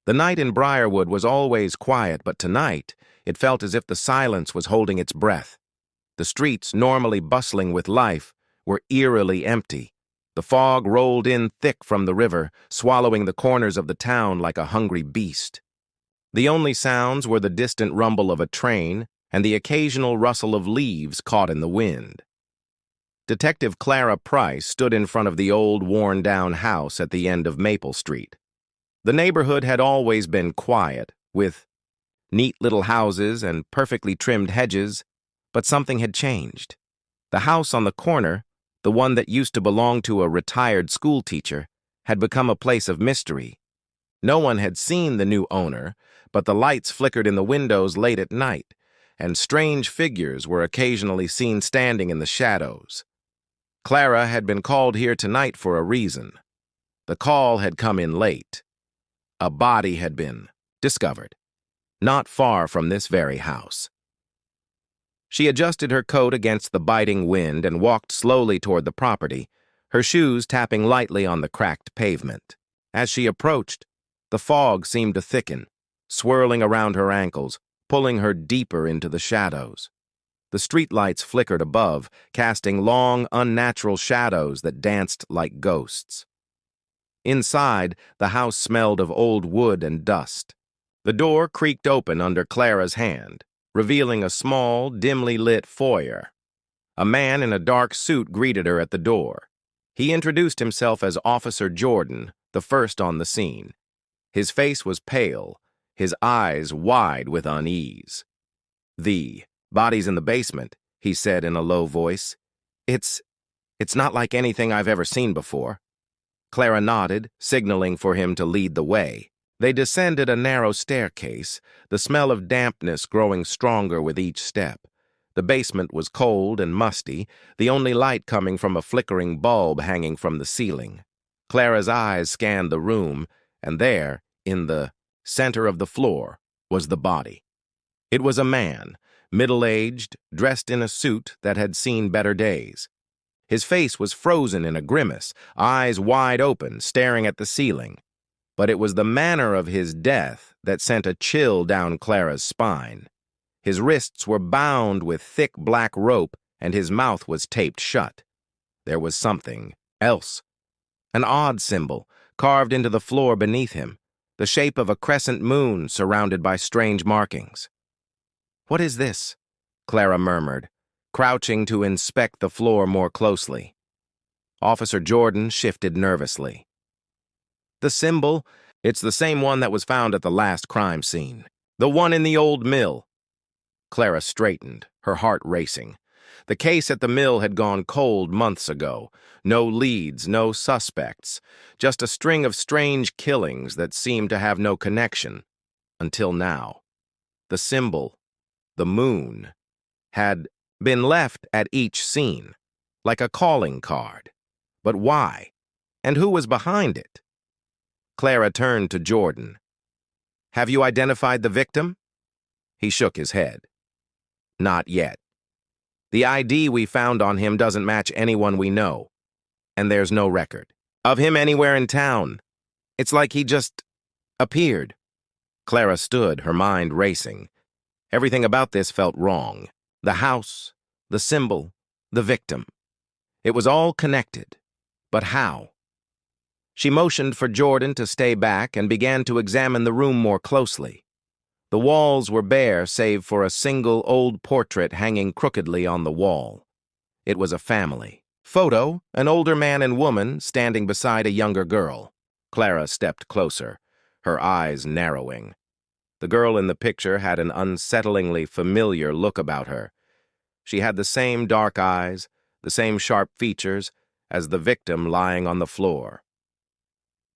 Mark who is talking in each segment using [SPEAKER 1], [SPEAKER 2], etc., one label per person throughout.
[SPEAKER 1] The night in Briarwood was always quiet, but tonight it felt as if the silence was holding its breath. The streets, normally bustling with life, were eerily empty. The fog rolled in thick from the river, swallowing the corners of the town like a hungry beast. The only sounds were the distant rumble of a train and the occasional rustle of leaves caught in the wind. Detective Clara Price stood in front of the old, worn-down house at the end of Maple Street. The neighborhood had always been quiet, with neat little houses and perfectly trimmed hedges, but something had changed. The house on the corner, the one that used to belong to a retired schoolteacher, had become a place of mystery. No one had seen the new owner, but the lights flickered in the windows late at night, and strange figures were occasionally seen standing in the shadows. Clara had been called here tonight for a reason. The call had come in late. A body had been discovered, not far from this very house. She adjusted her coat against the biting wind and walked slowly toward the property, her shoes tapping lightly on the cracked pavement. As she approached, the fog seemed to thicken, swirling around her ankles, pulling her deeper into the shadows. The streetlights flickered above, casting long, unnatural shadows that danced like ghosts. Inside, the house smelled of old wood and dust. The door creaked open under Clara's hand, revealing a small, dimly lit foyer. A man in a dark suit greeted her at the door. He introduced himself as Officer Jordan, the first on the scene. His face was pale, his eyes wide with unease. "The body's in the basement," he said in a low voice. It's not like anything I've ever seen before." Clara nodded, signaling for him to lead the way. They descended a narrow staircase, the smell of dampness growing stronger with each step. The basement was cold and musty, the only light coming from a flickering bulb hanging from the ceiling. Clara's eyes scanned the room, and there, in the center of the floor, was the body. It was a man, middle-aged, dressed in a suit that had seen better days. His face was frozen in a grimace, eyes wide open, staring at the ceiling. But it was the manner of his death that sent a chill down Clara's spine. His wrists were bound with thick black rope, and his mouth was taped shut. There was something else. An odd symbol, carved into the floor beneath him, the shape of a crescent moon surrounded by strange markings. "What is this?" Clara murmured, crouching to inspect the floor more closely. Officer Jordan shifted nervously. "The symbol, it's the same one that was found at the last crime scene. The one in the old mill." Clara straightened, her heart racing. The case at the mill had gone cold months ago. No leads, no suspects, just a string of strange killings that seemed to have no connection. Until now. The symbol, the moon, had been left at each scene, like a calling card. But why? And who was behind it? Clara turned to Jordan. "Have you identified the victim?" He shook his head. "Not yet. The ID we found on him doesn't match anyone we know, and there's no record of him anywhere in town. It's like he just appeared." Clara stood, her mind racing. Everything about this felt wrong. The house, the symbol, the victim. It was all connected. But how? She motioned for Jordan to stay back and began to examine the room more closely. The walls were bare save for a single old portrait hanging crookedly on the wall. It was a family photo, an older man and woman standing beside a younger girl. Clara stepped closer, her eyes narrowing. The girl in the picture had an unsettlingly familiar look about her. She had the same dark eyes, the same sharp features, as the victim lying on the floor.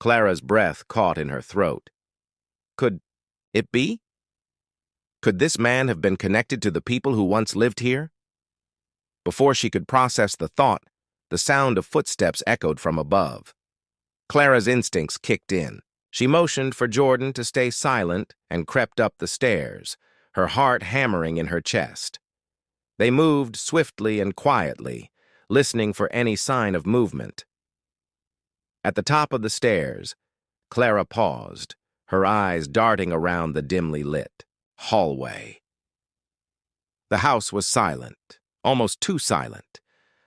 [SPEAKER 1] Clara's breath caught in her throat. Could it be? Could this man have been connected to the people who once lived here? Before she could process the thought, the sound of footsteps echoed from above. Clara's instincts kicked in. She motioned for Jordan to stay silent and crept up the stairs, her heart hammering in her chest. They moved swiftly and quietly, listening for any sign of movement. At the top of the stairs, Clara paused, her eyes darting around the dimly lit hallway. The house was silent, almost too silent,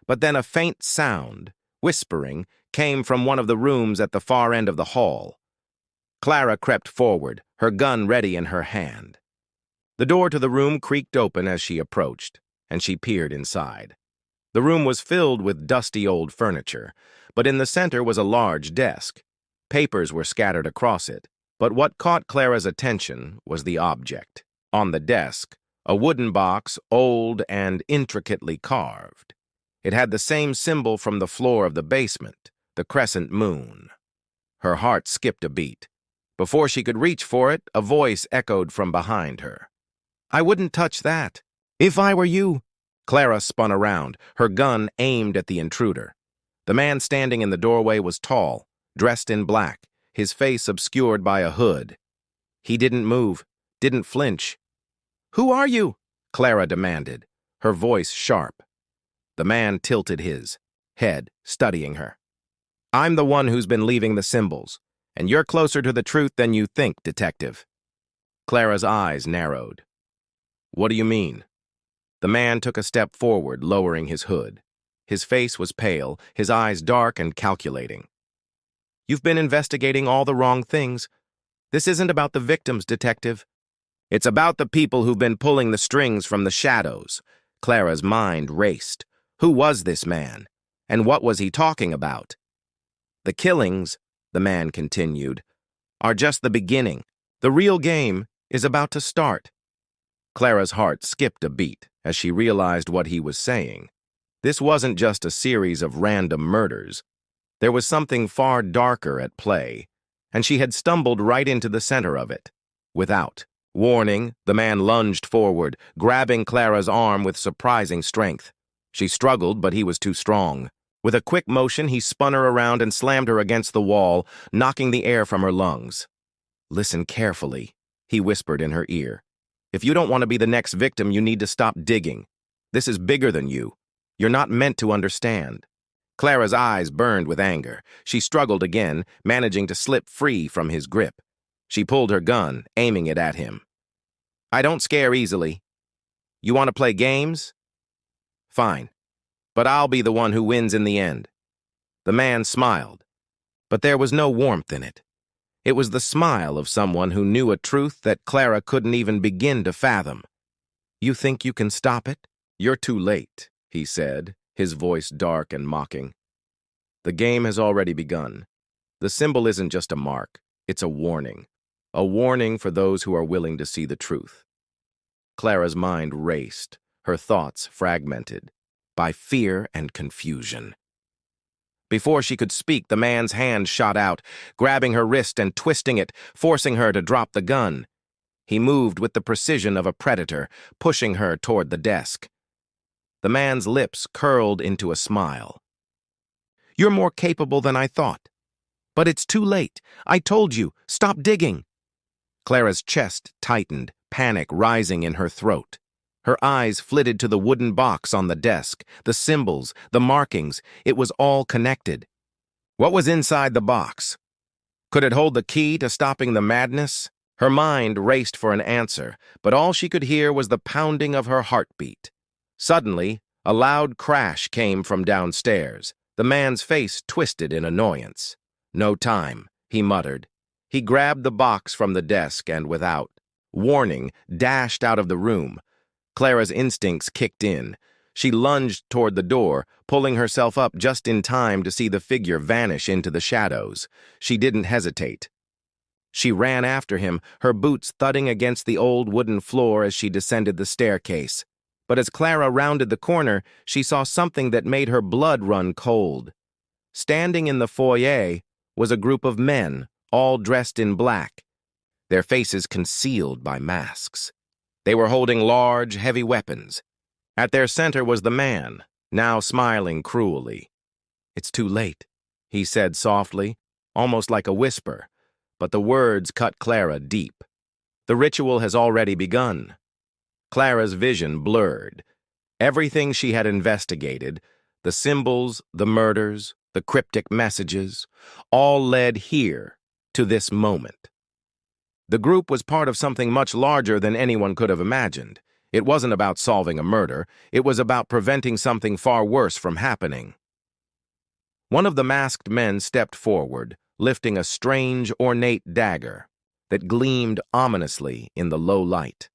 [SPEAKER 1] but then a faint sound, whispering, came from one of the rooms at the far end of the hall. Clara crept forward, her gun ready in her hand. The door to the room creaked open as she approached, and she peered inside. The room was filled with dusty old furniture, but in the center was a large desk. Papers were scattered across it, but what caught Clara's attention was the object. On the desk, a wooden box, old and intricately carved. It had the same symbol from the floor of the basement, the crescent moon. Her heart skipped a beat. Before she could reach for it, a voice echoed from behind her. "I wouldn't touch that. If I were you." Clara spun around, her gun aimed at the intruder. The man standing in the doorway was tall, dressed in black, his face obscured by a hood. He didn't move, didn't flinch. "Who are you?" Clara demanded, her voice sharp. The man tilted his head, studying her. "I'm the one who's been leaving the symbols, and you're closer to the truth than you think, detective." Clara's eyes narrowed. "What do you mean?" The man took a step forward, lowering his hood. His face was pale, his eyes dark and calculating. "You've been investigating all the wrong things. This isn't about the victims, detective. It's about the people who've been pulling the strings from the shadows." Clara's mind raced. Who was this man? And what was he talking about? "The killings," the man continued, "are just the beginning. The real game is about to start." Clara's heart skipped a beat as she realized what he was saying. This wasn't just a series of random murders. There was something far darker at play, and she had stumbled right into the center of it. Without warning, the man lunged forward, grabbing Clara's arm with surprising strength. She struggled, but he was too strong. With a quick motion, he spun her around and slammed her against the wall, knocking the air from her lungs. "Listen carefully," he whispered in her ear. "If you don't want to be the next victim, you need to stop digging. This is bigger than you. You're not meant to understand." Clara's eyes burned with anger. She struggled again, managing to slip free from his grip. She pulled her gun, aiming it at him. "I don't scare easily. You want to play games? Fine. But I'll be the one who wins in the end." The man smiled, but there was no warmth in it. It was the smile of someone who knew a truth that Clara couldn't even begin to fathom. "You think you can stop it? You're too late," he said, his voice dark and mocking. "The game has already begun. The symbol isn't just a mark, it's a warning. A warning for those who are willing to see the truth." Clara's mind raced, her thoughts fragmented by fear and confusion. Before she could speak, the man's hand shot out, grabbing her wrist and twisting it, forcing her to drop the gun. He moved with the precision of a predator, pushing her toward the desk. The man's lips curled into a smile. "You're more capable than I thought. But it's too late. I told you, stop digging." Clara's chest tightened, panic rising in her throat. Her eyes flitted to the wooden box on the desk, the symbols, the markings. It was all connected. What was inside the box? Could it hold the key to stopping the madness? Her mind raced for an answer, but all she could hear was the pounding of her heartbeat. Suddenly, a loud crash came from downstairs. The man's face twisted in annoyance. "No time," he muttered. He grabbed the box from the desk and, without warning, dashed out of the room. Clara's instincts kicked in. She lunged toward the door, pulling herself up just in time to see the figure vanish into the shadows. She didn't hesitate. She ran after him, her boots thudding against the old wooden floor as she descended the staircase. But as Clara rounded the corner, she saw something that made her blood run cold. Standing in the foyer was a group of men, all dressed in black, their faces concealed by masks. They were holding large, heavy weapons. At their center was the man, now smiling cruelly. "It's too late," he said softly, almost like a whisper, but the words cut Clara deep. The ritual has already begun. Clara's vision blurred. Everything she had investigated, the symbols, the murders, the cryptic messages, all led here to this moment. The group was part of something much larger than anyone could have imagined. It wasn't about solving a murder. It was about preventing something far worse from happening. One of the masked men stepped forward, lifting a strange, ornate dagger that gleamed ominously in the low light.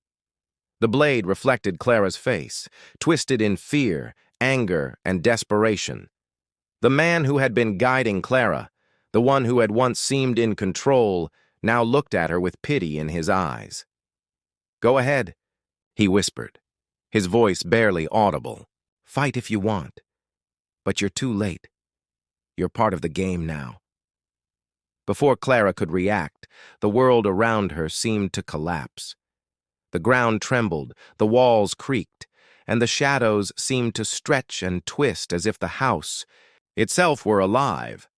[SPEAKER 1] The blade reflected Clara's face, twisted in fear, anger, and desperation. The man who had been guiding Clara, the one who had once seemed in control, now looked at her with pity in his eyes. "Go ahead," he whispered, his voice barely audible. "Fight if you want. But you're too late. You're part of the game now." Before Clara could react, the world around her seemed to collapse. The ground trembled, the walls creaked, and the shadows seemed to stretch and twist as if the house itself were alive.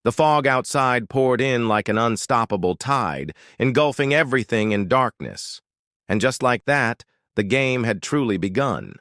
[SPEAKER 1] The fog outside poured in like an unstoppable tide, engulfing everything in darkness. And just like that, the game had truly begun.